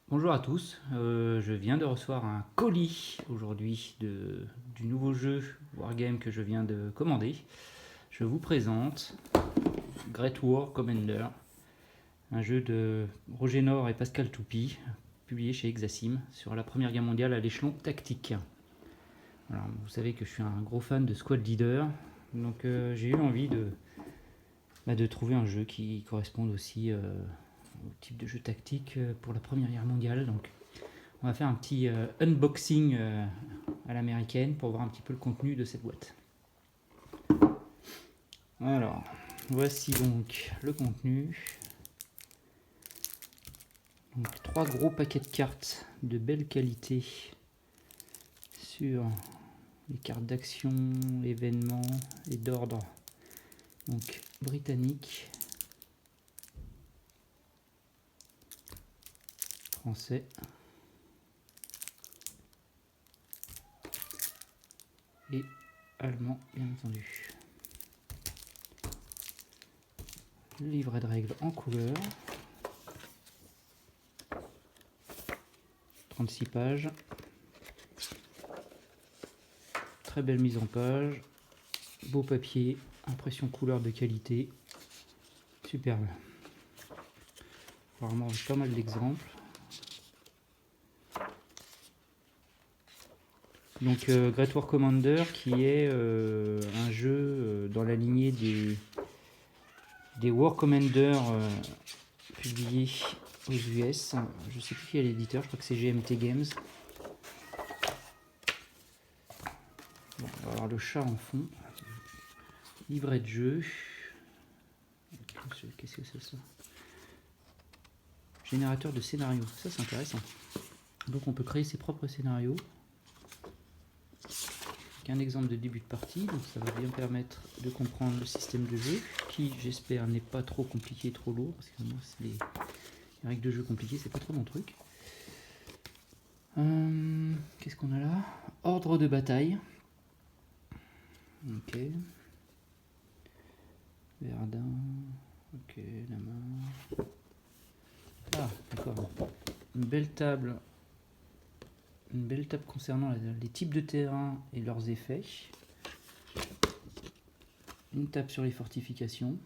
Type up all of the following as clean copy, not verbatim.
Bonjour à tous, je viens de recevoir un colis aujourd'hui du nouveau jeu Wargame que je viens de commander. Je vous présente Great War Commander, un jeu de Roger Nord et Pascal Toupy, publié chez Hexasim sur la Première Guerre mondiale à l'échelon tactique. Alors, vous savez que je suis un gros fan de Squad Leader, donc j'ai eu envie de trouver un jeu qui corresponde aussi au type de jeu tactique pour la Première Guerre mondiale. Donc on va faire un petit unboxing à l'américaine pour voir un petit peu le contenu de cette boîte. Alors, voici donc le contenu. Donc, 3 gros paquets de cartes de belle qualité sur les cartes d'action, événements et d'ordre. Donc, britannique, français, et allemand, bien entendu. Le livret de règles en couleur, 36 pages, très belle mise en page, beau papier, impression couleur de qualité, superbe. Apparemment pas mal d'exemples. Donc Great War Commander qui est un jeu dans la lignée des War Commander publiés aux US. Je sais plus qui est l'éditeur, je crois que c'est GMT Games. Bon, on va avoir le chat en fond. Livret de jeu. Qu'est-ce que c'est ça? Générateur de scénarios. Ça c'est intéressant. Donc on peut créer ses propres scénarios. Un exemple de début de partie, donc ça va bien permettre de comprendre le système de jeu, qui j'espère n'est pas trop compliqué, trop lourd, parce que moi les règles de jeu compliquées, c'est pas trop mon truc. Qu'est-ce qu'on a là? Ordre de bataille. Ok. Verdun. Ok, la main. Ah, d'accord. Une belle table. Une belle table concernant les types de terrain et leurs effets. Une table sur les fortifications.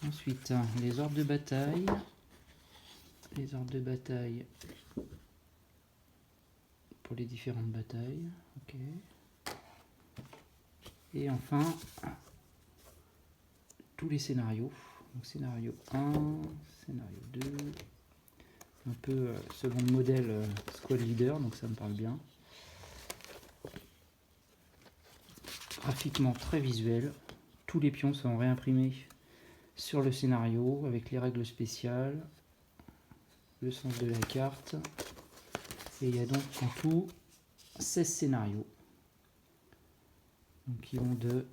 Ensuite, les ordres de bataille. Les ordres de bataille pour les différentes batailles. Ok. Et enfin, tous les scénarios. Donc, scénario 1, scénario 2. Un peu second modèle Squad Leader, donc ça me parle bien. Graphiquement très visuel. Tous les pions sont réimprimés sur le scénario avec les règles spéciales, le sens de la carte. Et il y a donc en tout 16 scénarios. Donc ils vont de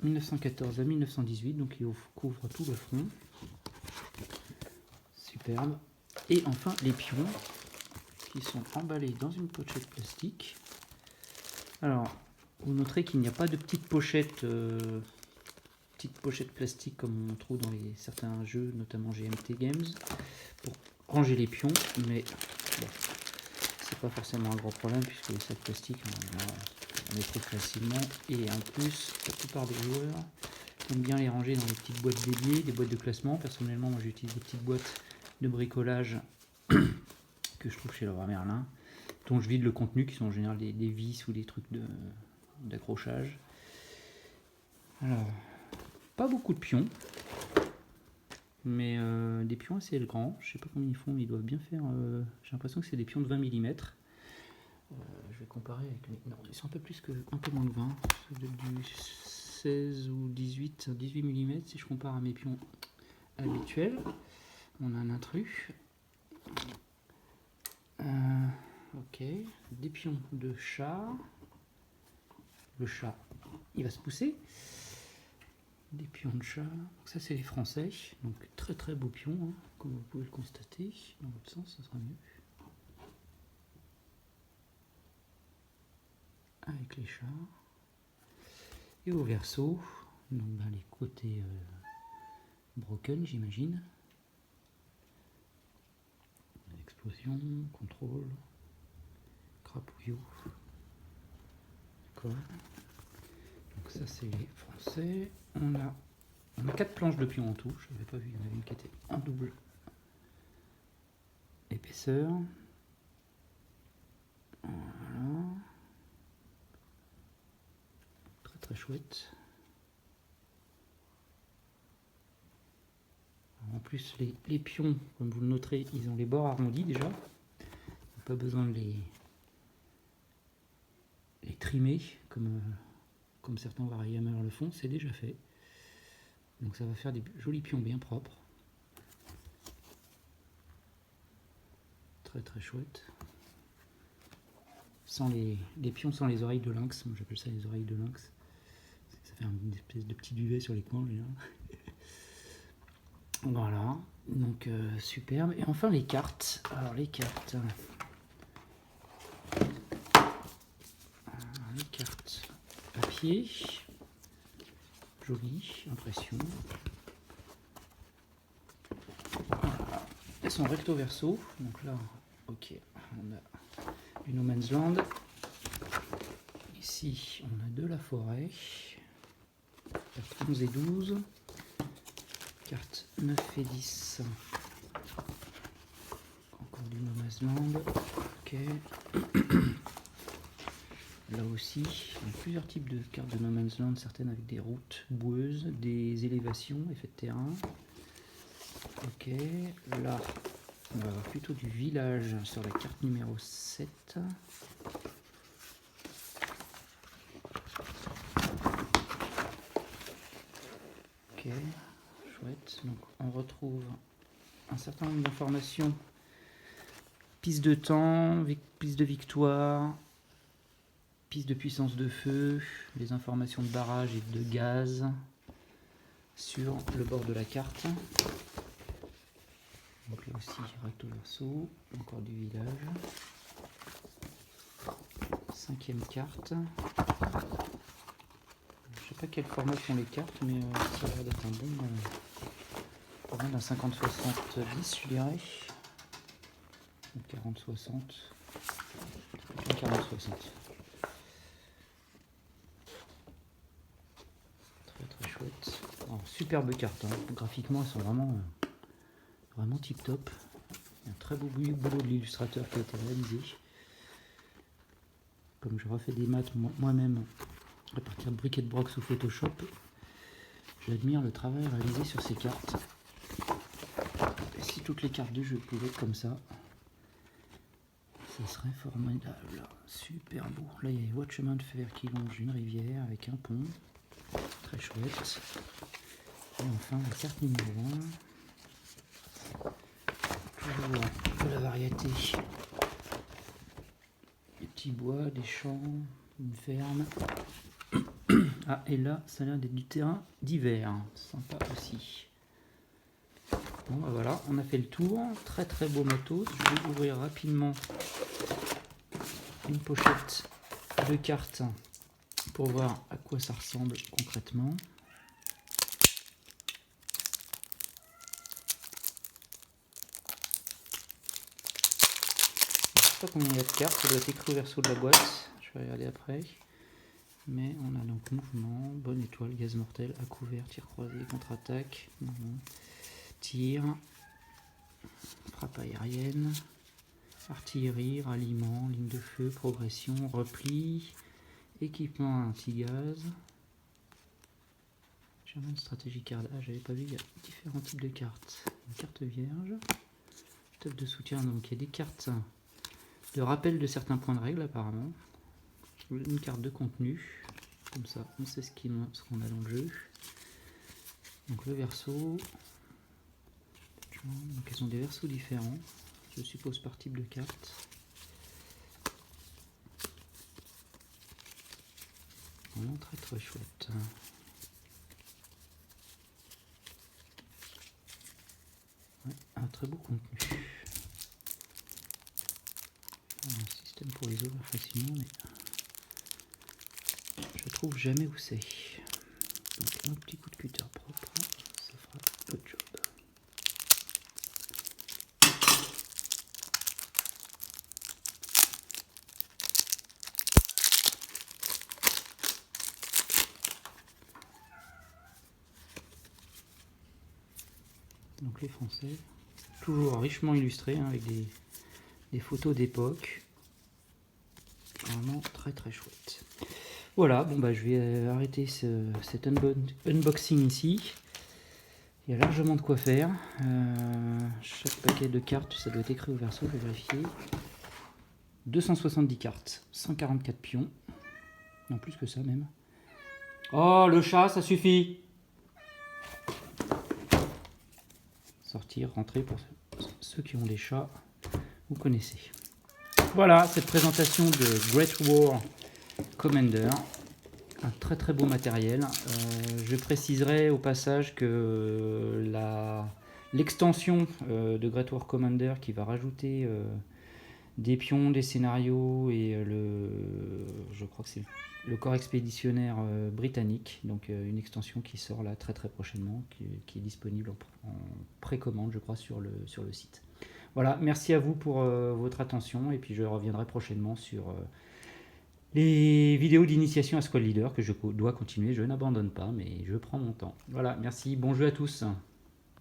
1914 à 1918, donc ils couvrent tout le front. Superbe. Et enfin les pions qui sont emballés dans une pochette plastique. Alors, vous noterez qu'il n'y a pas de petite pochette plastique comme on trouve dans certains jeux, notamment GMT Games, pour ranger les pions, mais bon, c'est pas forcément un gros problème puisque les sacs plastiques on les trouve facilement, et en plus la plupart des joueurs aiment bien les ranger dans des petites boîtes dédiées, des boîtes de classement. Personnellement, moi j'utilise des petites boîtes de bricolage que je trouve chez Leroy Merlin, dont je vide le contenu, qui sont en général des vis ou des trucs d'accrochage. Alors, pas beaucoup de pions, mais des pions assez grands. Je sais pas combien ils font, mais ils doivent bien faire. J'ai l'impression que c'est des pions de 20 mm. Je vais comparer avec les. Non, ils sont un peu moins de 20. C'est du 16 ou 18 mm si je compare à mes pions habituels. On a un intrus. Ok, des pions de chat. Le chat, il va se pousser. Des pions de chat. Donc ça, c'est les Français. Donc très très beaux pions, hein, comme vous pouvez le constater. Dans l'autre sens, ça sera mieux. Avec les chats. Et au verso, donc les côtés broken, j'imagine. explosion, contrôle, crapouillot. D'accord. Donc ça c'est les français. On a 4 planches de pion en tout. Je n'avais pas vu, il y en avait une qui était en double épaisseur. Voilà. Très très chouette. En plus les pions, comme vous le noterez, ils ont les bords arrondis déjà. Pas besoin de les trimer comme certains Warhammer le font, c'est déjà fait. Donc ça va faire des jolis pions bien propres. Très très chouette. Sans les pions sans les oreilles de lynx, moi j'appelle ça les oreilles de lynx. Ça fait une espèce de petit duvet sur les coins. Voilà, donc superbe. Et enfin les cartes. Alors les cartes. Les cartes papier. Jolie impression. Voilà. Elles sont recto verso. Donc là, ok, on a du No Man's Land. Ici, on a de la forêt. Carte 11 et 12. Carte 9 et 10. Encore du No Man's Land. Ok. Là aussi, il y a plusieurs types de cartes de No Man's Land, certaines avec des routes boueuses, des élévations, effets de terrain. Ok, là, on va avoir plutôt du village sur la carte numéro 7. Ok, chouette. Donc on retrouve un certain nombre d'informations. Piste de temps, piste de victoire, piste de puissance de feu, les informations de barrage et de gaz sur le bord de la carte. Donc là aussi recto verso, encore du village. 5e carte. Je sais pas quel format font les cartes, mais ça a l'air d'être un bon d'un 50-70 je dirais. 40-60. 40-60. Très chouette. Alors, superbe carte, hein. Graphiquement elles sont vraiment tip top. Un très beau boulot de l'illustrateur qui a été réalisé. Comme je refais des maths moi-même à partir de briquet de broc sous Photoshop, j'admire le travail réalisé sur ces cartes. Et si toutes les cartes de jeu pouvaient être comme ça, ça serait formidable. Super beau. Là il y a les voies de chemin de fer qui longent une rivière avec un pont. Très chouette. Et enfin la carte numéro 1. Toujours de la variété. Des petits bois, des champs, une ferme. Ah, et là, ça a l'air d'être du terrain d'hiver. Sympa aussi. Bon, ben voilà, on a fait le tour. Très très beau matos. Je vais ouvrir rapidement une pochette de cartes pour voir à quoi ça ressemble concrètement. Je ne sais pas combien il y a de cartes, ça doit être écrit au verso de la boîte. Je vais regarder après. Mais on a donc mouvement, bonne étoile, gaz mortel, à couvert, tir croisé, contre-attaque, tir, frappe aérienne, artillerie, ralliement, ligne de feu, progression, repli, équipement anti-gaz. German Strategy Card. Ah, j'avais pas vu, il y a différents types de cartes. Une carte vierge, top de soutien, donc il y a des cartes de rappel de certains points de règle apparemment. Une carte de contenu, comme ça on sait ce qu'on a dans le jeu. Donc le verso, donc elles ont des versos différents, je suppose par type de carte. Vraiment très chouette. Ouais, un très beau contenu. Un système pour les ouvrir facilement, mais je trouve jamais où c'est. Donc un petit coup de cutter propre, ça fera le job. donc les Français. Toujours richement illustré, hein, avec des photos d'époque. Vraiment très très chouette. Voilà, bon bah je vais arrêter cet unboxing ici. Il y a largement de quoi faire. Chaque paquet de cartes, ça doit être écrit au verso, je vais vérifier. 270 cartes, 144 pions. Non, plus que ça même. Oh, le chat, ça suffit. Sortir, rentrer pour ceux qui ont des chats, vous connaissez. Voilà, cette présentation de Great War Commander. Un très très beau matériel. Je préciserai au passage que l'extension de Great War Commander qui va rajouter des pions, des scénarios et je crois que c'est le corps expéditionnaire britannique, donc une extension qui sort là très très prochainement, qui est disponible en précommande je crois sur le site. Voilà, merci à vous pour votre attention et puis je reviendrai prochainement sur les vidéos d'initiation à Squad Leader que je dois continuer, je n'abandonne pas mais je prends mon temps. Voilà, merci, bon jeu à tous.